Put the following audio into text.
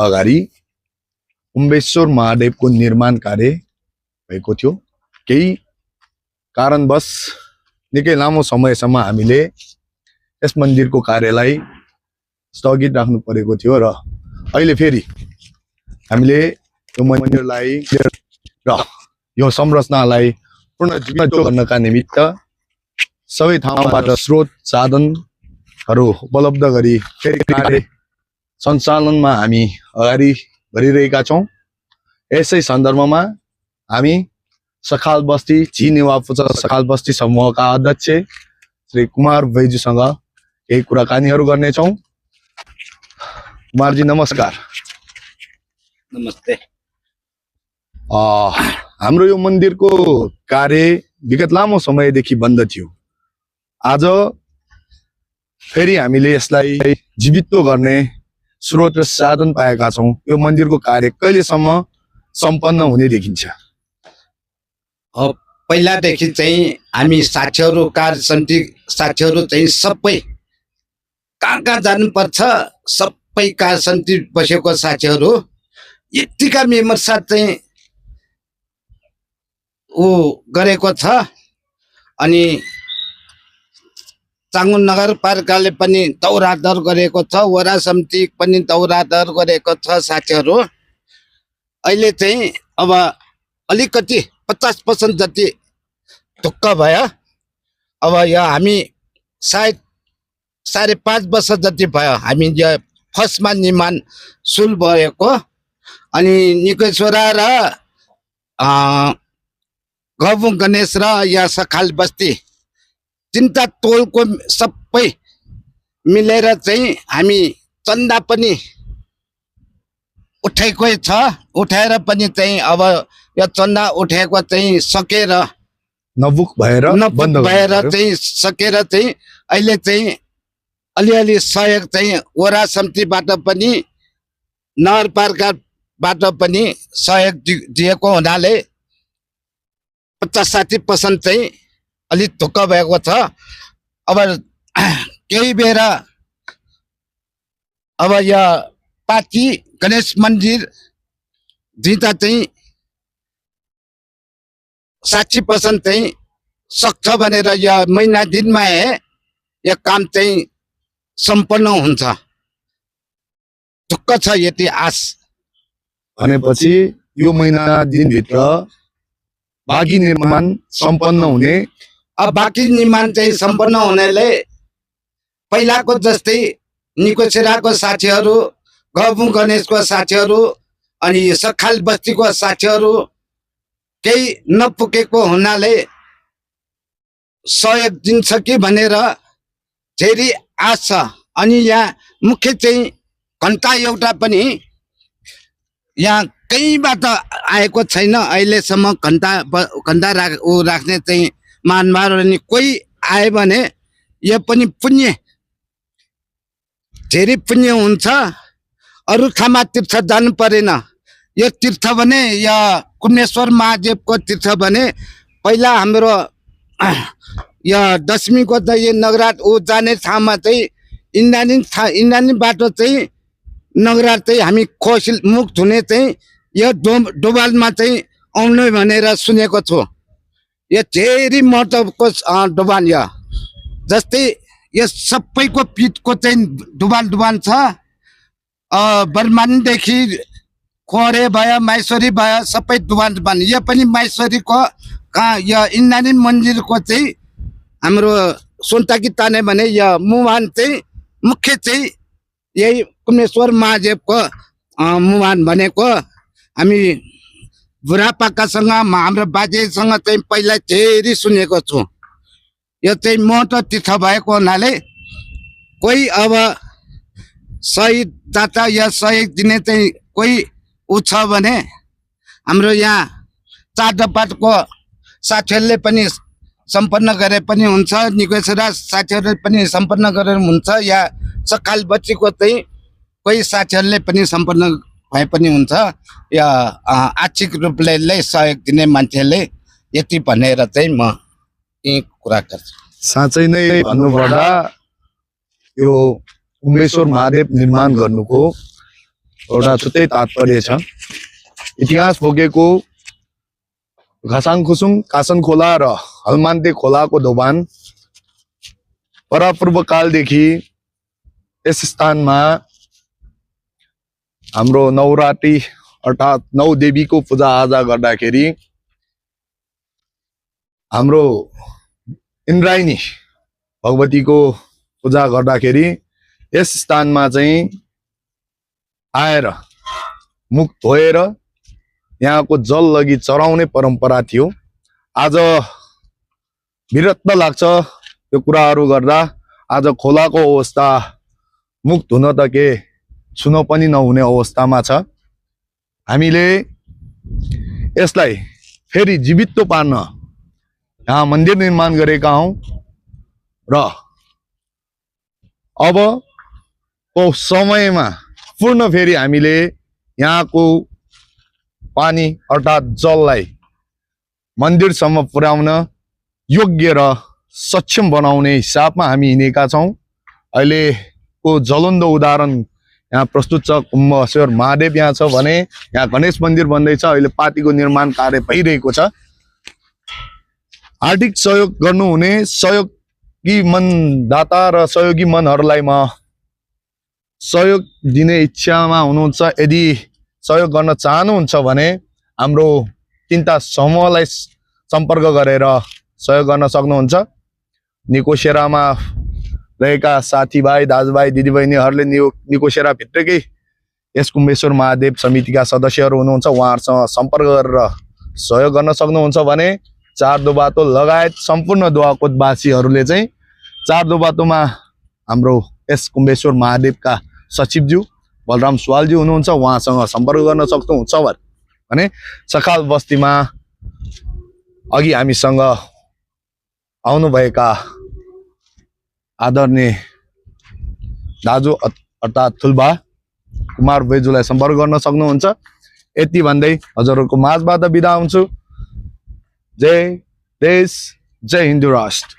अगाडि उम्बेश्वर महादेवको निर्माण कार्य भएको थियो। केही कारणवश निकै लामो समयसम्म हामीले यस मन्दिरको कार्यलाई स्थगित राख्नु परेको थियो र अहिले फेरि हामीले यो मन्दिरलाई र यो संरचनालाई पुनर्जीवित गर्नका निमित्त सबै ठाउँबाट स्रोत साधनहरू उपलब्ध गरी फेरि कार्य सञ्चालनमा हामी अगाडि बढिरहेका छौँ। यसै सन्दर्भमा हामी सखाल बस्ती झी नेवापुचा सखाल बस्ती समूहका अध्यक्ष श्री कुमार बैजूसँग केही कुराकानीहरू गर्नेछौँ। कुमारजी नमस्कार। नमस्ते। हाम्रो यो मन्दिरको कार्य विगत लामो समयदेखि बन्द थियो। आज फेरि हामीले यसलाई जीवित गर्ने स्रोत र साधन पाएका छौँ। यो मन्दिरको कार्य कहिलेसम्म सम्पन्न हुने देखिन्छ? पहिलादेखि चाहिँ हामी साक्षीहरू कार्य समिति साक्षीहरू चाहिँ सबै कहाँ कहाँ जानुपर्छ सबै कार्य समिति बसेको साक्षीहरू यतिका मेम्बर साथ चाहिँ गरेको छ। अनि चाङ्गुन नगरपालिकाले पनि दौरादर गरेको छ, वडा समिति पनि दौरादर गरेको छ साक्षीहरू। अहिले चाहिँ अब अलिकति 50% जति ढुक्क भयो। अब यो हामी सायद 5.5 वर्ष जति भयो हामी यो फर्स्टमा निर्माण सुरु भएको। अनि निकेश्वरा र गौबुङ गणेश र या सखाल बस्ती तिनवटा टोलको सबै मिलेर चाहिँ हामी चन्दा पनि उठाएकै छ। उठाएर पनि चाहिँ अब यो चन्दा उठाएको चाहिँ सकेर नबुक भएर चाहिँ सकेर चाहिँ अहिले चाहिँ अलिअलि सहयोग चाहिँ वडा समितिबाट पनि नगरपालिकाबाट पनि सहयोग दिएको हुनाले 50-60% चाहिँ अलिक ढुक्क भएको छ। अब केही बेर अब यो पार्टी गणेश मन्दिर जिता चाहिँ 60% चाहिँ सक्छ भनेर यो महिना दिनमा यो काम चाहिँ सम्पन्न हुन्छ। ढुक्क छ यति आश। भनेपछि यो महिना दिनभित्र बाँकी निर्माण सम्पन्न हुने। अब बाँकी निर्माण चाहिँ सम्पन्न हुनेले पहिलाको जस्तै निकोसेराको साक्षीहरू, गौबुङ गणेशको साक्षीहरू अनि सखाल बस्तीको साक्षीहरू केही नपुगेको हुनाले सहयोग दिन्छ कि भनेर धेरै आश छ। अनि यहाँ मुख्य चाहिँ घन्टा एउटा पनि यहाँ कहीँबाट आएको छैन अहिलेसम्म। घन्टा राख्ने चाहिँ मानवार अनि कोही आयो भने यो पनि पुण्य धेरै पुण्य हुन्छ। अरू ठाउँमा तीर्थ जानु परेन। यो तीर्थ भने यो कुम्नेश्वर महादेवको तीर्थ भने पहिला हाम्रो यो दशमीको त यो नगराट जाने ठाउँमा चाहिँ इन्दानी बाटो चाहिँ नगराट चाहिँ हामी खोसिल मुख धुने चाहिँ यो डोबालमा चाहिँ आउनु भनेर सुनेको छु। यो धेरै महत्त्वको डुबान यो जस्तै यो सबैको पिठको चाहिँ डुबान छ। बर्मानदेखि खोरे भयो माइसोरी भयो सबै डुबान। यो पनि माइसोरीको कहाँ यो इन्दानी मन्दिरको चाहिँ हाम्रो सुन्ताकी ताने भने यो मुहान चाहिँ मुख्य चाहिँ यही कुम्नेश्वर महादेवको मुहान भनेको हामी बुढापाकासँग हाम्रो बाजेसँग चाहिँ पहिला धेरै सुनेको छु। यो चाहिँ महत्त्व तीर्थ भएको हुनाले कोही अब सही दाता या सहयोग दिने चाहिँ कोही छ भने हाम्रो यहाँ चाडपाटको साथीहरूले पनि सम्पन्न गरे पनि हुन्छ। निकोसेरा साथीहरूले पनि सम्पन्न गरेर हुन्छ। या सखाल बच्चीको चाहिँ कोही साथीहरूले पनि सम्पन्न भए पनि हुन्छ। या आर्थिक रूपले सहयोग दिने मान्छेले यति भनेर चाहिँ म यही कुरा गर्छु। साँच्चै नै भन्नुपर्दा यो उम्बेश्वर महादेव निर्माण गर्नुको एउटा छुट्टै तात्पर्य छ। इतिहास बोकेको घसाङखुसुङ कासन खोला र हलमान्ते खोलाको दोभान परापूर्व कालदेखि यस स्थानमा हाम्रो नवरात्रि अर्थात् 9 देवीको पूजा आजा गर्दाखेरि हाम्रो इन्द्रायणी भगवतीको पूजा गर्दाखेरि यस स्थानमा चाहिँ आएर मुख धोएर यहाँको जल लगी चढाउने परम्परा थियो। आज विरक्त लाग्छ यो कुराहरू गर्दा। आज खोलाको अवस्था मुख धुन त के छुन पनि नहुने अवस्थामा छ। हामीले यसलाई फेरि जीवित पार्न यहाँ मन्दिर निर्माण गरेका हौं र अबको समयमा पूर्ण फेरि हामीले यहाँको पानी अर्थात् जललाई मन्दिरसम्म पुर्याउन योग्य र सक्षम बनाउने हिसाबमा हामी हिँडेका छौं। अहिलेको जलन्द उदाहरण यहाँ प्रस्तुत छ। कुम्भेश्वर महादेव यहाँ छ भने यहाँ गणेश मन्दिर बन्दैछ। अहिले पार्टीको निर्माण कार्य भइरहेको छ। आर्थिक सहयोग गर्नुहुने सहयोगी मनदाता र सहयोगी मनहरूलाई म सहयोग दिने इच्छामा हुनुहुन्छ। यदि सहयोग गर्न चाहनुहुन्छ भने हाम्रो तीनटा समूहलाई सम्पर्क गरेर सहयोग गर्न सक्नुहुन्छ। निकोसेरामा रहेका साथीभाइ दाजुभाइ दिदीबहिनीहरूले निकोसेरा भित्रकै यस कुम्भेश्वर महादेव समितिका सदस्यहरू हुनुहुन्छ। उहाँहरूसँग सम्पर्क गरेर सहयोग गर्न सक्नुहुन्छ भने चारदोबाटो लगायत सम्पूर्ण दुवाकोटवासीहरूले चाहिँ चारदोबाटोमा हाम्रो यस कुम्भेश्वर महादेवका सचिवज्यू बलराम सुवालजी हुनुहुन्छ। उहाँसँग सम्पर्क गर्न सक्नुहुन्छ भने सखाल बस्तीमा अघि हामीसँग आउनुभएका आदरणीय दाजु अर्थात् ठुल्बा कुमार बेजुलाई सम्पर्क गर्न सक्नुहुन्छ। यति भन्दै हजुरहरूको माझबाट बिदा हुन्छु। जय देश, जय हिन्दू राष्ट्र।